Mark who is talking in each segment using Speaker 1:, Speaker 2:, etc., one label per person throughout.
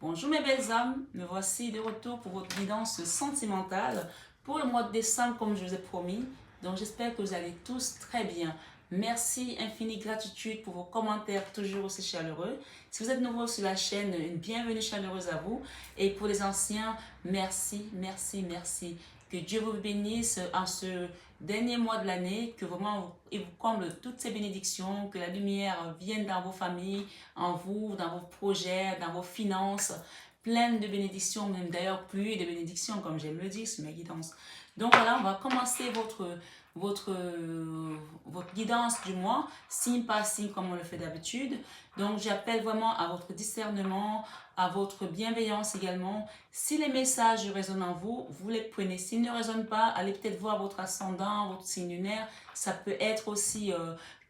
Speaker 1: Bonjour mes belles âmes, me voici de retour pour votre guidance sentimentale pour le mois de décembre comme je vous ai promis. Donc j'espère que vous allez tous très bien. Merci, infinie gratitude pour vos commentaires toujours aussi chaleureux. Si vous êtes nouveau sur la chaîne, une bienvenue chaleureuse à vous. Et pour les anciens, merci, merci, merci. Que Dieu vous bénisse en ce dernier mois de l'année, que vraiment il vous comble toutes ces bénédictions, que la lumière vienne dans vos familles, en vous, dans vos projets, dans vos finances, pleine de bénédictions, même d'ailleurs pluie de bénédictions, comme j'aime le dire, sur mes guidances. Donc voilà, on va commencer votre, votre guidance du mois, signe par signe comme on le fait d'habitude. Donc j'appelle vraiment à votre discernement, à votre bienveillance également. Si les messages résonnent en vous, vous les prenez. S'ils ne résonnent pas, allez peut-être voir votre ascendant, votre signe lunaire. Ça peut être aussi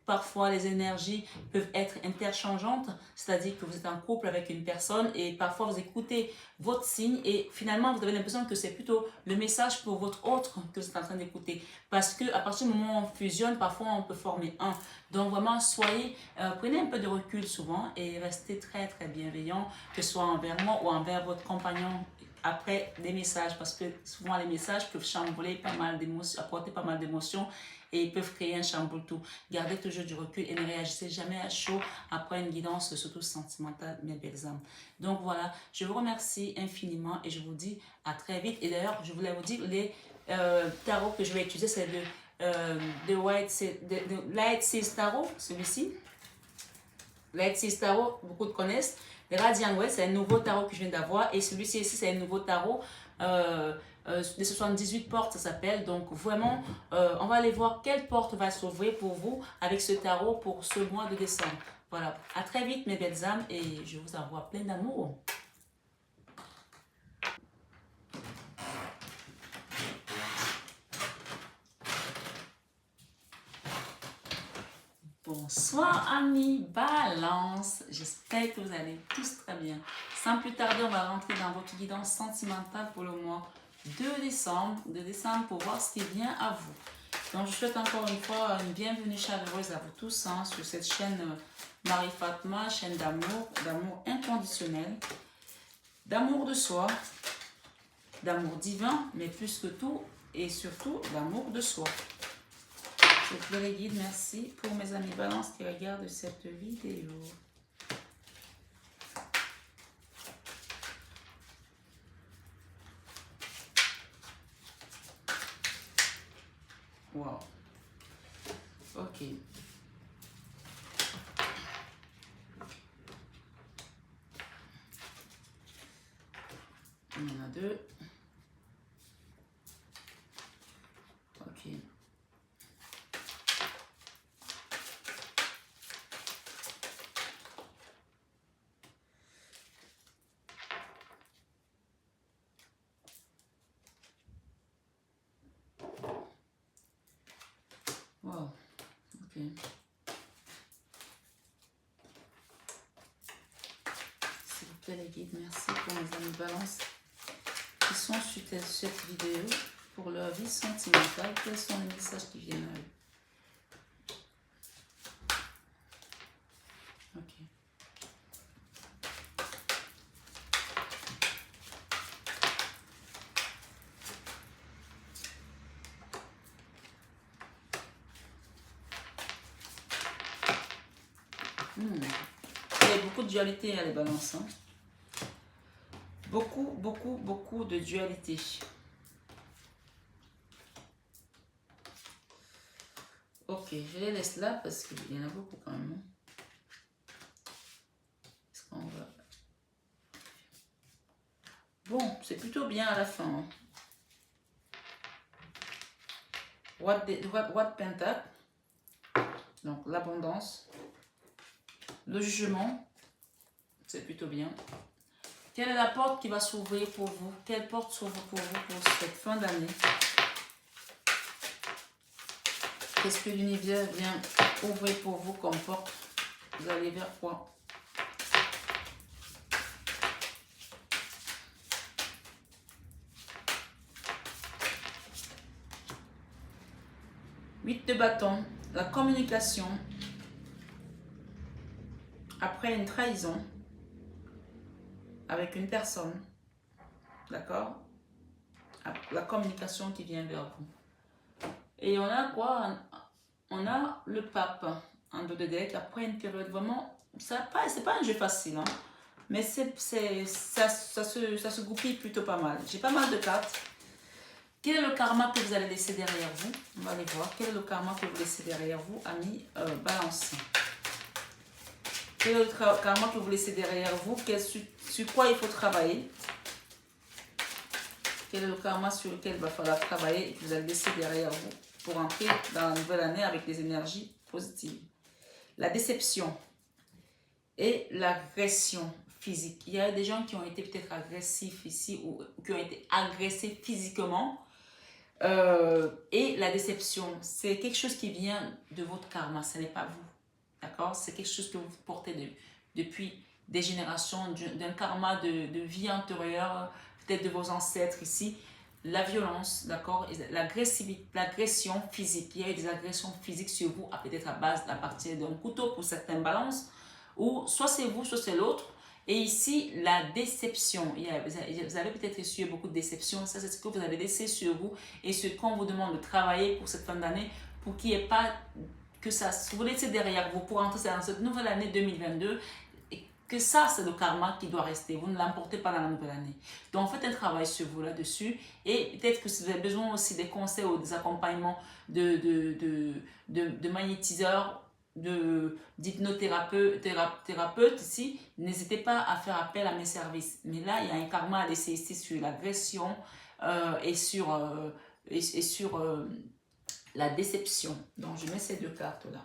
Speaker 1: parfois les énergies peuvent être interchangeantes, c'est-à-dire que vous êtes en couple avec une personne et parfois vous écoutez votre signe et finalement vous avez l'impression que c'est plutôt le message pour votre autre que vous êtes en train d'écouter. Parce que à partir du moment où on fusionne, parfois on peut former un. Donc vraiment, prenez un peu de recul souvent et restez très très bienveillant, que ce soit envers moi ou envers votre compagnon après des messages, parce que souvent les messages peuvent chambouler pas mal d'émotions, apporter pas mal d'émotions et ils peuvent créer un chamboule-tout. Gardez toujours du recul et ne réagissez jamais à chaud après une guidance, surtout sentimentale, mes belles âmes. Donc voilà, je vous remercie infiniment et je vous dis à très vite. Et d'ailleurs, je voulais vous dire, les tarots que je vais utiliser, c'est de Light Seas Tarot, celui-ci. Light Seas Tarot, beaucoup de connaissent. Le Radiant West, c'est un nouveau tarot que je viens d'avoir. Et celui-ci ici, c'est un nouveau tarot. Les 78 portes, ça s'appelle. Donc vraiment, on va aller voir quelle porte va s'ouvrir pour vous avec ce tarot pour ce mois de décembre. Voilà. À très vite, mes belles âmes. Et je vous envoie plein d'amour. Bonsoir amis Balance, j'espère que vous allez tous très bien. Sans plus tarder, on va rentrer dans votre guidance sentimentale pour le mois de décembre pour voir ce qui vient à vous. Donc je souhaite encore une fois une bienvenue chaleureuse à vous tous sur cette chaîne Marie Fatma, chaîne d'amour, d'amour inconditionnel, d'amour de soi, d'amour divin, mais plus que tout et surtout d'amour de soi. Je vous les guide, merci pour mes amis Balance qui regardent cette vidéo. Wow. Ok. Il y en a deux. Ok. Wow. Ok. S'il vous plaît les guides, merci pour mes amis Balance qui sont sur cette vidéo pour leur vie sentimentale. Quels sont les messages qui viennent à eux? Ok. Il y a beaucoup de dualité à les Balances. Hein? Beaucoup de dualité. Ok, je les laisse là parce qu'il y en a beaucoup quand même. Est-ce qu'on va... Bon, c'est plutôt bien à la fin. Hein. What Pentacle. Donc l'abondance. Le jugement. C'est plutôt bien. Quelle est la porte qui va s'ouvrir pour vous? Quelle porte s'ouvre pour vous pour cette fin d'année? Qu'est-ce que l'univers vient ouvrir pour vous comme porte? Vous allez vers quoi? Huit de bâton, la communication. Après une trahison. avec une personne. D'accord? La communication qui vient vers vous. Et on a quoi? On a le pape en dos de deck. Après une période vraiment... C'est pas un jeu facile, hein, mais ça se goupille plutôt pas mal. J'ai pas mal de cartes. Quel est le karma que vous allez laisser derrière vous? On va aller voir. Quel est le karma que vous laissez derrière vous, amis Balance? Quel est le karma que vous laissez derrière vous? Sur quoi il faut travailler? Quel est le karma sur lequel il va falloir travailler et que vous allez laisser derrière vous pour entrer dans la nouvelle année avec des énergies positives? La déception et l'agression physique. Il y a des gens qui ont été peut-être agressifs ici ou qui ont été agressés physiquement. Et la déception, c'est quelque chose qui vient de votre karma, ce n'est pas vous. D'accord? C'est quelque chose que vous portez depuis des générations, d'un karma de vie antérieure, peut-être de vos ancêtres ici. La violence, d'accord? L'agression physique. Il y a eu des agressions physiques sur vous, peut-être à partir d'un couteau pour certaines balances, ou soit c'est vous, soit c'est l'autre. Et ici, la déception. Vous avez peut-être reçu beaucoup de déceptions. Ça, c'est ce que vous avez laissé sur vous et ce qu'on vous demande de travailler pour cette fin d'année pour qu'il n'y ait pas que ça. Vous laissez derrière vous pour entrer dans cette nouvelle année 2022. Et que ça, c'est le karma qui doit rester. Vous ne l'emportez pas dans la nouvelle année. Donc, faites un travail sur vous là-dessus. Et peut-être que si vous avez besoin aussi des conseils ou des accompagnements de magnétiseurs, d'hypnothérapeute ici, n'hésitez pas à faire appel à mes services. Mais là, il y a un karma à laisser ici sur l'agression et sur la déception. Donc, je mets ces deux cartes-là.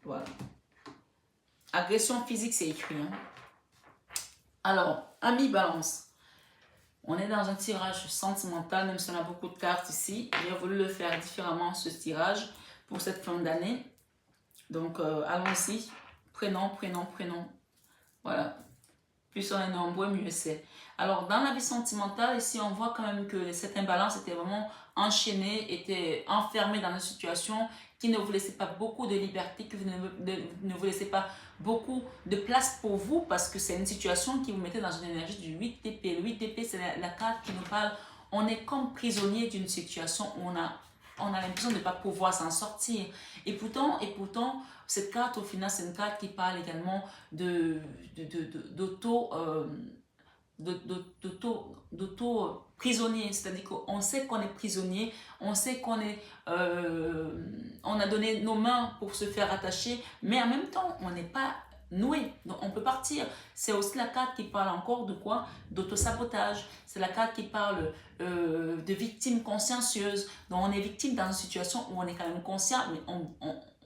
Speaker 1: Voilà. Agression physique, c'est écrit. Hein? Alors, ami Balance. On est dans un tirage sentimental, même si on a beaucoup de cartes ici. J'ai voulu le faire différemment, ce tirage, pour cette fin d'année. Donc, allons-y. Prénom. Voilà. Plus on est nombreux, mieux c'est. Alors, dans la vie sentimentale, ici, on voit quand même que cette imbalance était vraiment enchaînée, était enfermée dans une situation qui ne vous laissait pas beaucoup de liberté, que vous ne vous laissez pas beaucoup de place pour vous, parce que c'est une situation qui vous mettait dans une énergie du 8TP. Le 8TP, c'est la carte qui nous parle. On est comme prisonnier d'une situation où on a l'impression de ne pas pouvoir s'en sortir. Et pourtant, cette carte, au final, c'est une carte qui parle également d'auto prisonnier. C'est-à-dire qu'on sait qu'on est prisonnier, on sait qu'on est, on a donné nos mains pour se faire attacher, mais en même temps, on n'est pas noué, donc on peut partir. C'est aussi la carte qui parle encore de quoi? D'autosabotage. C'est la carte qui parle de victime consciencieuse. Donc on est victime dans une situation où on est quand même conscient, mais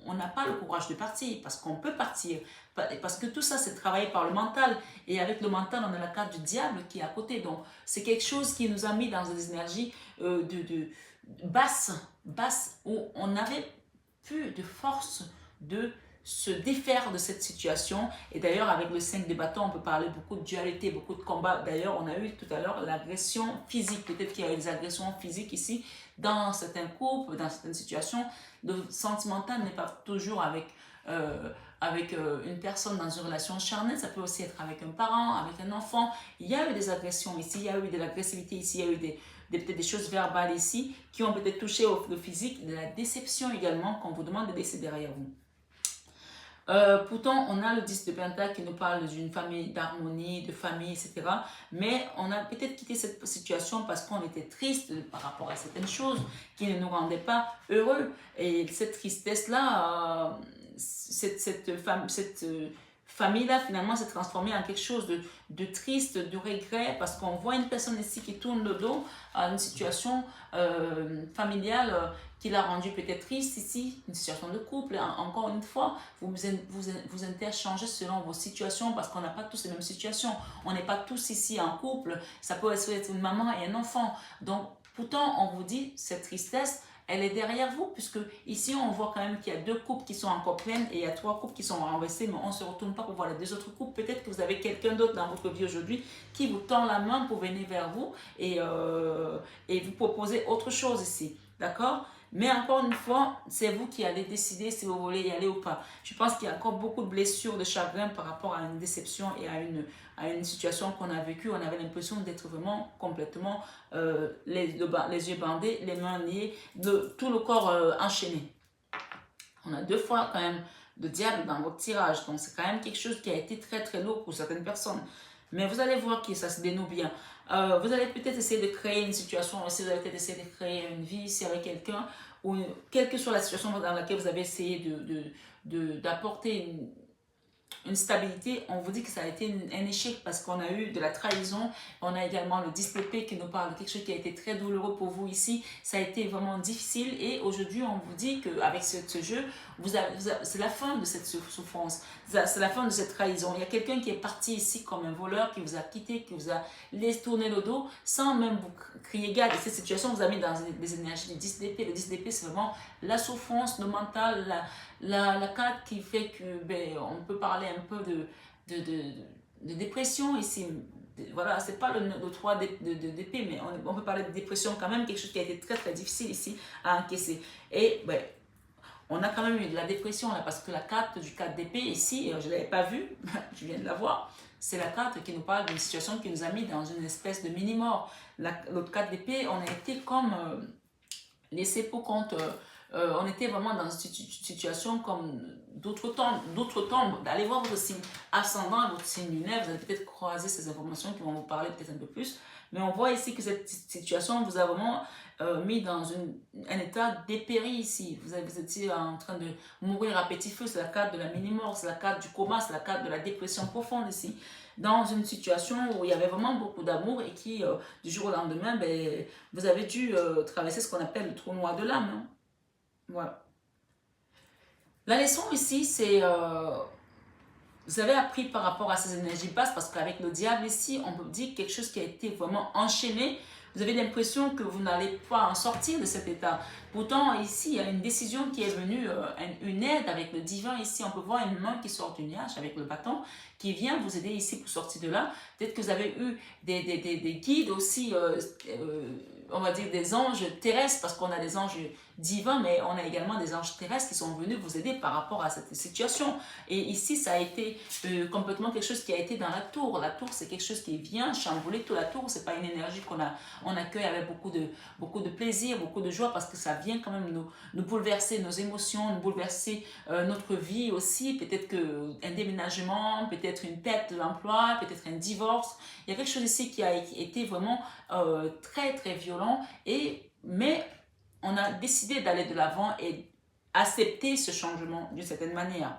Speaker 1: on n'a pas le courage de partir, parce qu'on peut partir, parce que tout ça c'est travaillé par le mental, et avec le mental on a la carte du diable qui est à côté. Donc c'est quelque chose qui nous a mis dans des énergies basses, où on n'avait plus de force de se défaire de cette situation. Et d'ailleurs, avec le 5 de bâton, on peut parler beaucoup de dualité, beaucoup de combats. D'ailleurs, on a eu tout à l'heure l'agression physique. Peut-être qu'il y a eu des agressions physiques ici, dans certains couples, dans certaines situations. Le sentimental n'est pas toujours avec une personne dans une relation charnelle. Ça peut aussi être avec un parent, avec un enfant. Il y a eu des agressions ici, il y a eu de l'agressivité ici, il y a eu peut-être des choses verbales ici qui ont peut-être touché au physique, de la déception également qu'on vous demande de laisser derrière vous. Pourtant, on a le 10 de Pentacle qui nous parle d'une famille, d'harmonie, de famille, etc. Mais on a peut-être quitté cette situation parce qu'on était triste par rapport à certaines choses qui ne nous rendaient pas heureux. Et cette tristesse-là, cette famille-là, finalement, s'est transformée en quelque chose de triste, de regret, parce qu'on voit une personne ici qui tourne le dos à une situation familiale qui l'a rendu peut-être triste ici, une situation de couple. Encore une fois, vous interchangez selon vos situations, parce qu'on n'a pas tous les mêmes situations. On n'est pas tous ici en couple. Ça peut être une maman et un enfant. Donc, pourtant, on vous dit, cette tristesse, elle est derrière vous, puisque ici, on voit quand même qu'il y a 2 coupes qui sont encore pleines et il y a 3 coupes qui sont renversées, mais on ne se retourne pas pour voir les 2 autres coupes. Peut-être que vous avez quelqu'un d'autre dans votre vie aujourd'hui qui vous tend la main pour venir vers vous et vous proposer autre chose ici. D'accord? Mais encore une fois, c'est vous qui allez décider si vous voulez y aller ou pas. Je pense qu'il y a encore beaucoup de blessures, de chagrin par rapport à une déception et à une situation qu'on a vécue. On avait l'impression d'être vraiment complètement les yeux bandés, les mains liées, tout le corps enchaîné. On a 2 fois quand même le diable dans votre tirage. Donc c'est quand même quelque chose qui a été très très lourd pour certaines personnes. Mais vous allez voir que ça se dénoue bien. Vous allez peut-être essayer de créer une situation, aussi vous allez peut-être essayer de créer une vie ici avec quelqu'un, ou quelle que soit la situation dans laquelle vous avez essayé d'apporter une stabilité, on vous dit que ça a été un échec parce qu'on a eu de la trahison. On a également le 10 d'épée qui nous parle de quelque chose qui a été très douloureux pour vous ici. Ça a été vraiment difficile et aujourd'hui on vous dit qu'avec ce jeu, c'est la fin de cette souffrance, c'est la fin de cette trahison. Il y a quelqu'un qui est parti ici comme un voleur, qui vous a quitté, qui vous a laissé tourner le dos sans même vous crier gare. Et cette situation vous a mis dans des énergies du 10 d'épée. Le 10 d'épée, c'est vraiment la souffrance, le mental, la carte qui fait que on peut parler un peu de dépression ici. Voilà, c'est pas le 3 d'épée, mais on peut parler de dépression quand même, quelque chose qui a été très très difficile ici à encaisser. Et on a quand même eu de la dépression là, parce que la carte du 4 d'épée ici, je ne l'avais pas vue, je viens de la voir, c'est la carte qui nous parle d'une situation qui nous a mis dans une espèce de mini-mort. L'autre 4 d'épée, on a été comme laissé pour compte. On était vraiment dans une situation comme d'autres tombes. D'aller voir votre signe ascendant, votre signe lunaire, vous allez peut-être croiser ces informations qui vont vous parler peut-être un peu plus. Mais on voit ici que cette situation vous a vraiment mis dans un état dépéri ici. Vous étiez en train de mourir à petit feu. C'est la carte de la mini-mort, c'est la carte du coma, c'est la carte de la dépression profonde ici. Dans une situation où il y avait vraiment beaucoup d'amour et qui, du jour au lendemain, vous avez dû traverser ce qu'on appelle le trou noir de l'âme. Hein. Voilà. La leçon ici, c'est vous avez appris par rapport à ces énergies basses parce qu'avec le diable ici, on peut dire quelque chose qui a été vraiment enchaîné. Vous avez l'impression que vous n'allez pas en sortir de cet état. Pourtant, ici, il y a une décision qui est venue, une aide avec le divin. Ici, on peut voir une main qui sort du nuage avec le bâton qui vient vous aider ici pour sortir de là. Peut-être que vous avez eu des guides aussi, on va dire des anges terrestres parce qu'on a des anges divins, mais on a également des anges terrestres qui sont venus vous aider par rapport à cette situation. Et ici, ça a été complètement quelque chose qui a été dans la tour. La tour, c'est quelque chose qui vient chambouler toute la tour. C'est pas une énergie on accueille avec beaucoup de plaisir, beaucoup de joie, parce que ça vient quand même nous bouleverser nos émotions, nous bouleverser notre vie aussi. Peut-être qu'un déménagement, peut-être une perte de l'emploi, peut-être un divorce. Il y a quelque chose ici qui a été vraiment très, très violent. Mais on a décidé d'aller de l'avant et accepter ce changement d'une certaine manière.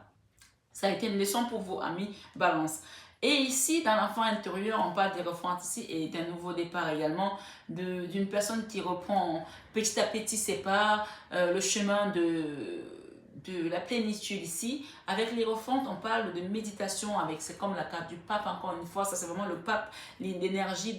Speaker 1: Ça a été une leçon pour vous, amis Balance. Et ici, dans l'enfant intérieur, on parle des refrains ici et d'un nouveau départ également, d'une personne qui reprend petit à petit ses pas, le chemin de la plénitude ici. Avec les refrains, on parle de méditation, c'est comme la carte du pape, encore une fois, ça c'est vraiment le pape, l'énergie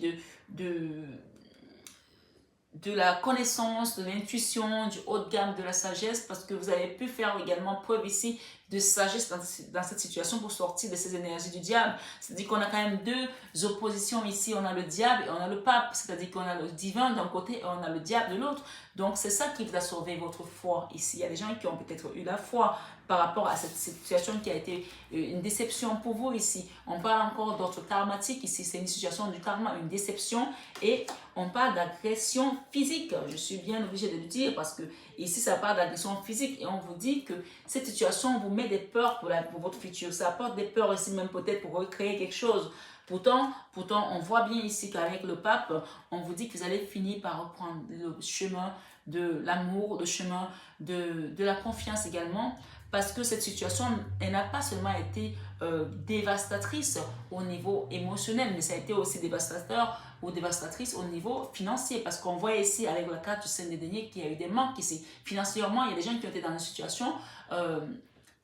Speaker 1: de la connaissance, de l'intuition, du haut de gamme, de la sagesse, parce que vous avez pu faire également preuve ici de sagesse dans cette situation pour sortir de ces énergies du diable. C'est-à-dire qu'on a quand même deux oppositions ici. On a le diable et on a le pape. C'est-à-dire qu'on a le divin d'un côté et on a le diable de l'autre. Donc c'est ça qui vous a sauvé votre foi ici. Il y a des gens qui ont peut-être eu la foi par rapport à cette situation qui a été une déception pour vous ici. On parle encore d'autres karmatiques ici. C'est une situation du karma, une déception. Et on parle d'agression physique. Je suis bien obligée de le dire parce que ici, ça parle d'agression physique et on vous dit que cette situation vous met des peurs pour votre futur. Ça apporte des peurs ici, même peut-être pour recréer quelque chose. Pourtant, on voit bien ici qu'avec le pape, on vous dit que vous allez finir par reprendre le chemin de l'amour, le chemin de la confiance également. Parce que cette situation, elle n'a pas seulement été dévastatrice au niveau émotionnel, mais ça a été aussi dévastateur ou dévastatrice au niveau financier. Parce qu'on voit ici, avec la carte du Saint des Deniers, qu'il y a eu des manques ici. Financièrement, il y a des gens qui ont été dans une situation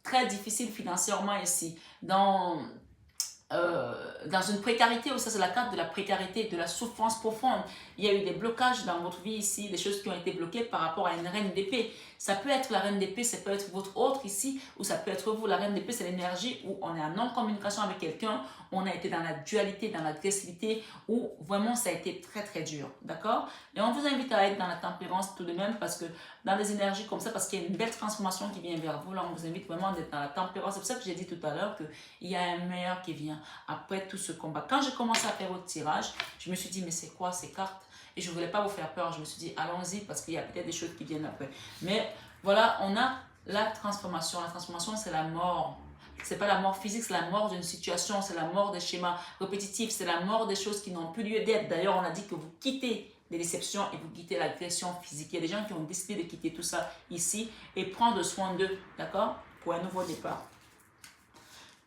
Speaker 1: très difficile financièrement ici. Dans une précarité, ça c'est la carte de la précarité, de la souffrance profonde. Il y a eu des blocages dans votre vie ici, des choses qui ont été bloquées par rapport à une reine d'épée. Ça peut être la reine d'épée, ça peut être votre autre ici, ou ça peut être vous. La reine d'épée, c'est l'énergie où on est en non-communication avec quelqu'un, on a été dans la dualité, dans l'agressivité, où vraiment ça a été très très dur, d'accord? Et on vous invite à être dans la tempérance tout de même, parce que dans des énergies comme ça, parce qu'il y a une belle transformation qui vient vers vous, là on vous invite vraiment d'être dans la tempérance. C'est pour ça que j'ai dit tout à l'heure qu'il y a un meilleur qui vient après tout ce combat. Quand j'ai commencé à faire votre tirage, je me suis dit, mais c'est quoi ces cartes? Et je ne voulais pas vous faire peur, je me suis dit, allons-y, parce qu'il y a peut-être des choses qui viennent après. Mais voilà, on a la transformation. La transformation, c'est la mort. C'est pas la mort physique, c'est la mort d'une situation, c'est la mort des schémas répétitifs, c'est la mort des choses qui n'ont plus lieu d'être. D'ailleurs, on a dit que vous quittez les déceptions et vous quittez l'agression physique. Il y a des gens qui ont décidé de quitter tout ça ici et prendre soin d'eux, d'accord? Pour un nouveau départ.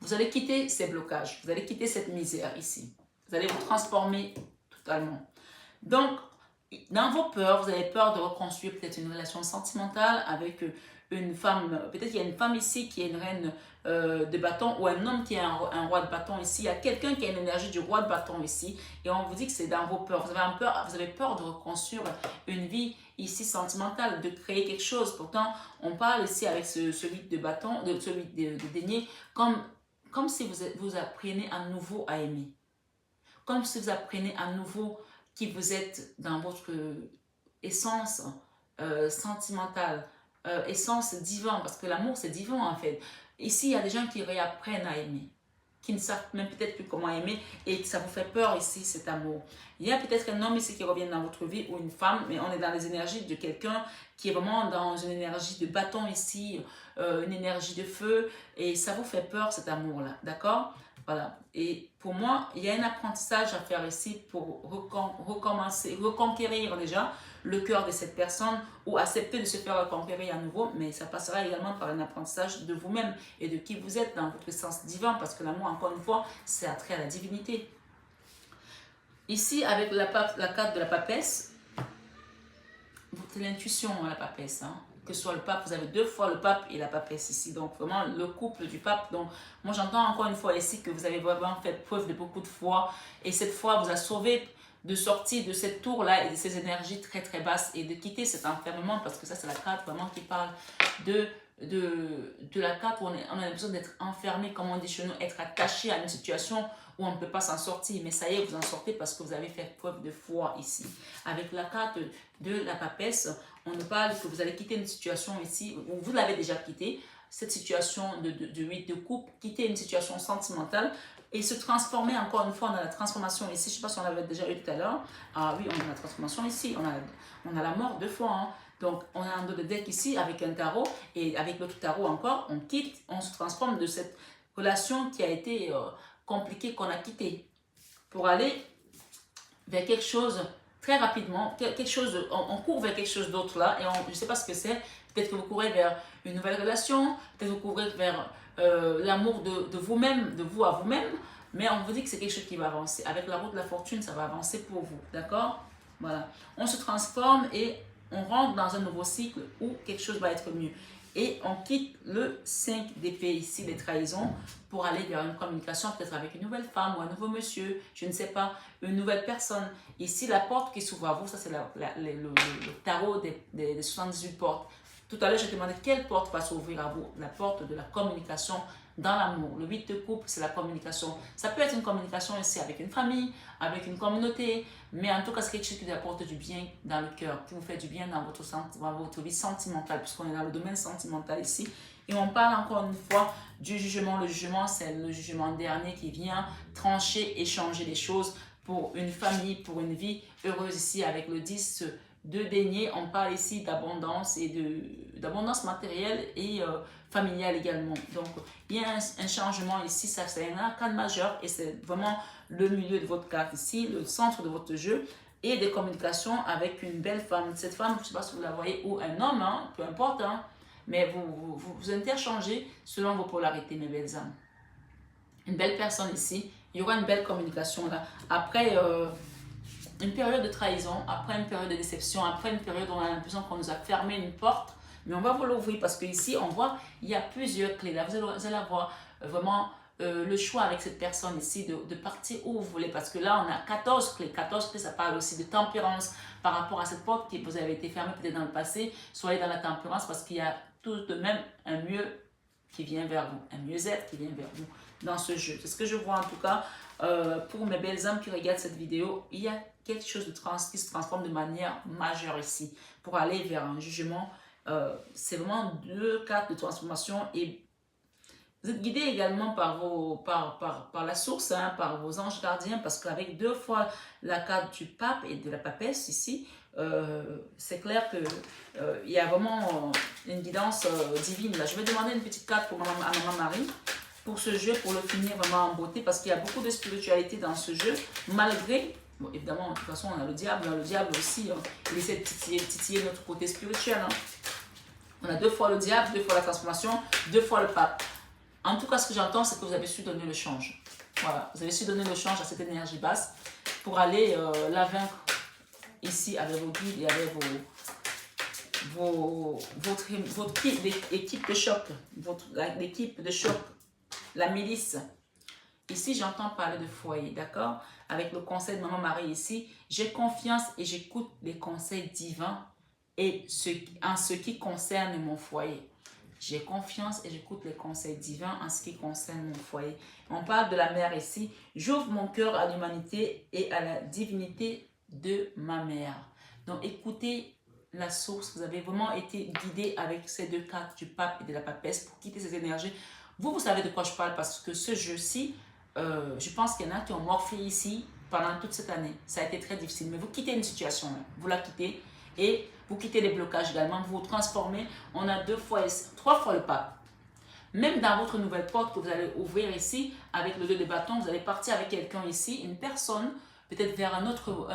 Speaker 1: Vous allez quitter ces blocages, vous allez quitter cette misère ici. Vous allez vous transformer totalement. Donc, dans vos peurs, vous avez peur de reconstruire peut-être une relation sentimentale avec une femme. Peut-être qu'il y a une femme ici qui est une reine de bâton ou un homme qui est un roi de bâton ici. Il y a quelqu'un qui a une énergie du roi de bâton ici. Et on vous dit que c'est dans vos peurs. Vous avez peur de reconstruire une vie ici sentimentale, de créer quelque chose. Pourtant, on parle ici avec celui de bâton, celui de denier, comme si vous apprenez à nouveau à aimer. Comme si vous apprenez à nouveau qui vous êtes dans votre essence sentimentale, essence divine, parce que l'amour c'est divin en fait. Ici, il y a des gens qui réapprennent à aimer, qui ne savent même peut-être plus comment aimer et ça vous fait peur ici, cet amour. Il y a peut-être un homme ici qui revient dans votre vie ou une femme, mais on est dans les énergies de quelqu'un qui est vraiment dans une énergie de bâton ici, une énergie de feu et ça vous fait peur cet amour-là, d'accord? Voilà. Et pour moi, il y a un apprentissage à faire ici pour recommencer, reconquérir déjà le cœur de cette personne ou accepter de se faire reconquérir à nouveau, mais ça passera également par un apprentissage de vous-même et de qui vous êtes dans votre sens divin, parce que l'amour, encore une fois, c'est attrait à la divinité. Ici, avec la carte de la papesse, c'est l'intuition, la papesse, hein. Que ce soit le pape, vous avez deux fois le pape et la papesse ici, donc vraiment le couple du pape. Donc moi j'entends encore une fois ici que vous avez vraiment fait preuve de beaucoup de foi et cette foi vous a sauvé de sortir de cette tour là et de ces énergies très très basses et de quitter cet enfermement, parce que ça c'est la carte vraiment qui parle de la carte où on a l'impression d'être enfermé, comme on dit chez nous, être attaché à une situation où on ne peut pas s'en sortir, mais ça y est, vous en sortez parce que vous avez fait preuve de foi ici. Avec la carte de la papesse, on nous parle que vous allez quitter une situation ici, où vous l'avez déjà quitté, cette situation de 8 de coupe, quitter une situation sentimentale et se transformer encore une fois dans la transformation ici. Je ne sais pas si on l'avait déjà eu tout à l'heure. Ah oui, on a la transformation ici, on a la mort deux fois, hein. Donc, on a un dos de deck ici avec un tarot et avec l'autre tarot encore, on quitte, on se transforme de cette relation qui a été compliquée qu'on a quittée pour aller vers quelque chose très rapidement, quelque chose, on court vers quelque chose d'autre là et je ne sais pas ce que c'est. Peut-être que vous courez vers une nouvelle relation, peut-être que vous courez vers l'amour de vous-même, de vous à vous-même, mais on vous dit que c'est quelque chose qui va avancer. Avec la route de la fortune, ça va avancer pour vous, d'accord? Voilà. On se transforme et on rentre dans un nouveau cycle où quelque chose va être mieux. Et on quitte le 5 d'épée ici, les trahisons, pour aller vers une communication peut-être avec une nouvelle femme ou un nouveau monsieur, je ne sais pas, une nouvelle personne. Ici, la porte qui s'ouvre à vous, ça c'est le tarot des 78 portes. Tout à l'heure, je te demandais quelle porte va s'ouvrir à vous. La porte de la communication dans l'amour. Le 8 de coupe, c'est la communication. Ça peut être une communication ici avec une famille, avec une communauté, mais en tout cas, c'est quelque chose qui vous apporte du bien dans le cœur, qui vous fait du bien dans votre vie sentimentale, puisqu'on est dans le domaine sentimental ici. Et on parle encore une fois du jugement. Le jugement, c'est le jugement dernier qui vient trancher et changer les choses pour une famille, pour une vie heureuse ici avec le 10 de denier. On parle ici d'abondance et d'abondance matérielle et familiale également. Donc, il y a un changement ici, ça c'est un arcane majeur et c'est vraiment le milieu de votre carte ici, le centre de votre jeu et des communications avec une belle femme. Cette femme, je ne sais pas si vous la voyez, ou un homme, hein, peu importe, hein, mais vous interchangez selon vos polarités, mes belles âmes. Une belle personne ici, il y aura une belle communication là. Après une période de trahison, après une période de déception, après une période où on a l'impression qu'on nous a fermé une porte, mais on va vous l'ouvrir parce qu'ici, on voit, il y a plusieurs clés. Là, vous allez avoir vraiment le choix avec cette personne ici de partir où vous voulez, parce que là, on a 14 clés. 14 clés, ça parle aussi de tempérance par rapport à cette porte qui vous avait été fermée peut-être dans le passé. Soyez dans la tempérance parce qu'il y a tout de même un mieux qui vient vers vous, un mieux-être qui vient vers vous dans ce jeu. C'est ce que je vois en tout cas pour mes belles âmes qui regardent cette vidéo. Il y a quelque chose qui se transforme de manière majeure ici pour aller vers un jugement. C'est vraiment 2 cartes de transformation et vous êtes guidé également par la source, hein, par vos anges gardiens, parce qu'avec 2 fois la carte du pape et de la papesse ici, c'est clair que il y a vraiment une guidance divine. Là, je vais demander une petite carte pour à Maman Marie pour ce jeu, pour le finir vraiment en beauté, parce qu'il y a beaucoup de spiritualité dans ce jeu, malgré, bon, évidemment, de toute façon, on a le diable aussi, hein, il essaie de titiller notre côté spirituel. Hein. On a 2 fois le diable, 2 fois la transformation, 2 fois le pape. En tout cas, ce que j'entends, c'est que vous avez su donner le change. Voilà, vous avez su donner le change à cette énergie basse pour aller la vaincre ici avec vos guides et avec votre équipe de choc, l'équipe de choc, la milice. Ici, j'entends parler de foyer, d'accord? Avec le conseil de Maman Marie ici, j'ai confiance et j'écoute les conseils divins et en ce qui concerne mon foyer. J'ai confiance et j'écoute les conseils divins en ce qui concerne mon foyer. On parle de la mère ici. J'ouvre mon cœur à l'humanité et à la divinité de ma mère. Donc, écoutez la source. Vous avez vraiment été guidé avec ces 2 cartes du pape et de la papesse pour quitter ces énergies. Vous savez de quoi je parle parce que ce jeu-ci, je pense qu'il y en a qui ont morflé ici pendant toute cette année. Ça a été très difficile. Mais vous quittez une situation, vous la quittez et vous quittez les blocages également, vous vous transformez. On a 2 fois, 3 fois le pape. Même dans votre nouvelle porte que vous allez ouvrir ici, avec le 2 de bâton, vous allez partir avec quelqu'un ici, une personne, peut-être vers une autre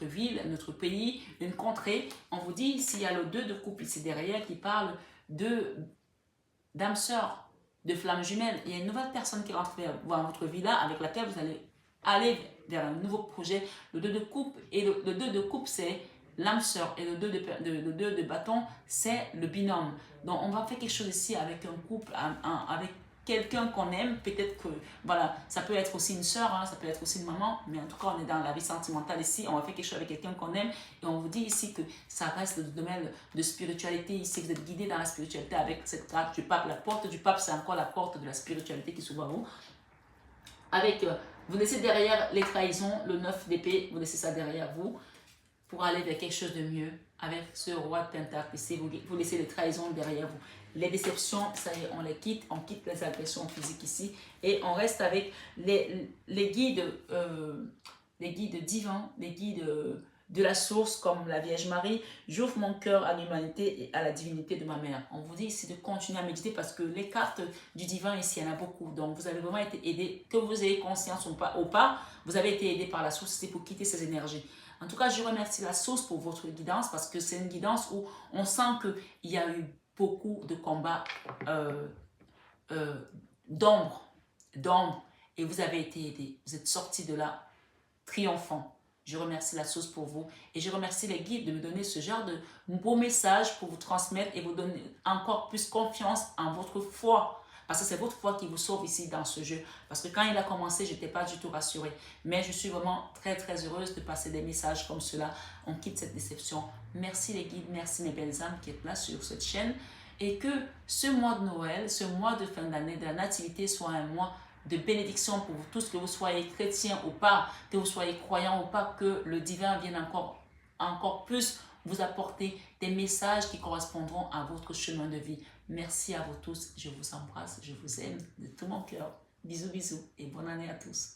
Speaker 1: ville, un autre pays, une contrée. On vous dit, s'il y a le 2 de coupe ici derrière qui parle d'âme sœur, de flamme jumelle, il y a une nouvelle personne qui rentre dans votre vie là, avec laquelle vous allez aller vers un nouveau projet. Le 2 de coupe, et le 2 de coupe, c'est l'âme sœur, et le 2 de bâton, c'est le binôme. Donc, on va faire quelque chose ici avec un couple, avec quelqu'un qu'on aime. Peut-être que, voilà, ça peut être aussi une sœur, hein, ça peut être aussi une maman, mais en tout cas, on est dans la vie sentimentale ici. On va faire quelque chose avec quelqu'un qu'on aime, et on vous dit ici que ça reste le domaine de spiritualité. Ici, vous êtes guidé dans la spiritualité avec cette carte du pape. La porte du pape, c'est encore la porte de la spiritualité qui s'ouvre à vous. Avec, vous laissez derrière les trahisons, le 9 d'épée, vous laissez ça derrière vous, pour aller vers quelque chose de mieux. Avec ce roi de pentacle ici, vous laissez les trahisons derrière vous. Les déceptions, ça y est, on les quitte. On quitte les agressions physiques ici. Et on reste avec les guides divins, les guides de la source, comme la Vierge Marie. J'ouvre mon cœur à l'humanité et à la divinité de ma mère. On vous dit ici de continuer à méditer parce que les cartes du divin ici, il y en a beaucoup. Donc, vous avez vraiment été aidé, que vous ayez conscience ou pas, vous avez été aidé par la source, c'est pour quitter ces énergies. En tout cas, je remercie la source pour votre guidance parce que c'est une guidance où on sent qu'il y a eu beaucoup de combats d'ombre et vous avez été aidé. Vous êtes sorti de là triomphant. Je remercie la source pour vous et je remercie les guides de me donner ce genre de beaux messages pour vous transmettre et vous donner encore plus confiance en votre foi. Parce que c'est votre foi qui vous sauve ici dans ce jeu. Parce que quand il a commencé, je n'étais pas du tout rassurée. Mais je suis vraiment très très heureuse de passer des messages comme cela. On quitte cette déception. Merci les guides, merci mes belles âmes qui êtes là sur cette chaîne. Et que ce mois de Noël, ce mois de fin d'année, de la nativité soit un mois de bénédiction pour vous tous, que vous soyez chrétien ou pas, que vous soyez croyant ou pas, que le divin vienne encore plus vous apporter des messages qui correspondront à votre chemin de vie. Merci à vous tous, je vous embrasse, je vous aime de tout mon cœur. Bisous, bisous et bonne année à tous.